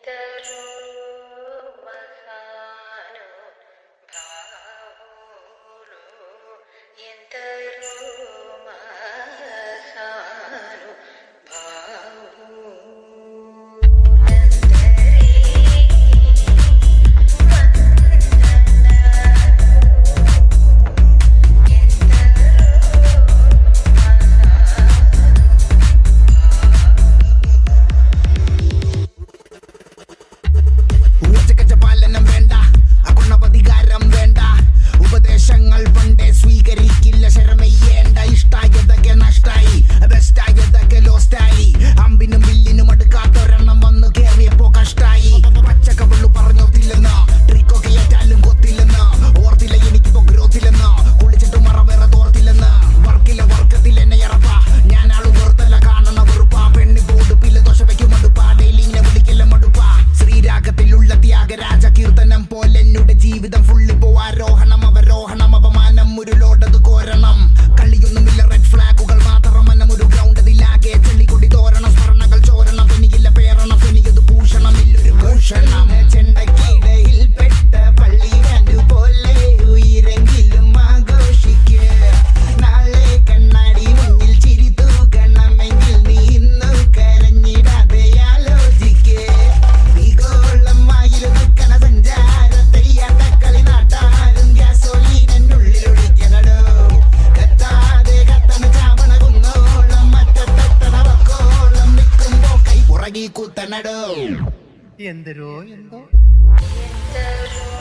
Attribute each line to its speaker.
Speaker 1: ఎందరో మహానుభావులు ఎందరో
Speaker 2: ഉപദേശങ്ങൾ പണ്ടേ സ്വീകരിക്കില്ല ശരമയ്യേണ്ട ഇഷ്ടായതൊക്കെ നഷ്ടായി ബെസ്റ്റായതൊക്കെ ലോസ്റ്റായി അമ്പിനും വില്ലിനും അടുക്കാത്തൊരെണ്ണം വന്നു കേറിയപ്പോ കഷ്ടായി പച്ചക്കവള്ളു പറഞ്ഞോത്തില്ലെന്ന് ട്രിക്കൊക്കെ ഏറ്റാലും കൊത്തില്ലെന്ന് ഓർത്തില്ല എനിക്കിപ്പോ ഗ്രോത്തില്ലെന്ന് കുളിച്ചിട്ട് മറ വേറെ തോർത്തില്ലെന്ന് വർക്കില്ല വർക്കത്തിൽ എന്നെ ഇറപ്പ ഞാൻ ആള് വെറുത്തല്ല കാണണ വെറുപ്പ പെണ്ണി പോടുപ്പില്ല ദോശ വയ്ക്കും മടുപ്പ ഡെയിലി ഇങ്ങനെ വിളിക്കില്ല മടുപ്പ ശ്രീരാഗത്തിലുള്ള ത്യാഗരാജ കീർത്തനം പോലെ എന്നുടെ ജീവിതം ഫുള്ളിപ്പോ ആരോഹണം അവരോഹണം അപമാനം മുരുലോടത് കോരണം കളിയൊന്നുമില്ല റെഡ് ഫ്ലാഗുകൾ മാത്രം അന്നം ഒരു ഗ്രൗണ്ട് അതിലാകെ ചെള്ളിക്കൊടി തോരണം സ്മരണകൾ ചോരണം പെനിയില്ല പേരണം പെനിയത് ഭൂഷണം ഇല്ലൊരു ഭൂഷണം ചെണ്ടക്കിടയിൽ പെട്ട പള്ളി പോലെ ഉയരെങ്കിലും ആഘോഷിക്ക് നാളെ കണ്ണാടി മുന്നിൽ ചിരി തൂക്കണമെങ്കിൽ നീ ഇന്നു കരഞ്ഞിടാതെ ആലോചിക്ക് ഭൂഗോളമായിരുന്നു കണ സഞ്ചാരത്തെയ്യാത്ത കളി നാട്ടാരും ഗ്യാസോലീനുള്ളിലൊഴിക്കണടോ കത്താതെ കത്തണ ചാവണ കുന്നോളം മറ്റത്തണ വക്കോളം നിൽക്കുമ്പോ കൈ പുറകി കുത്തണടോ
Speaker 3: എന്തരോ എന്തോ
Speaker 1: ఎందరో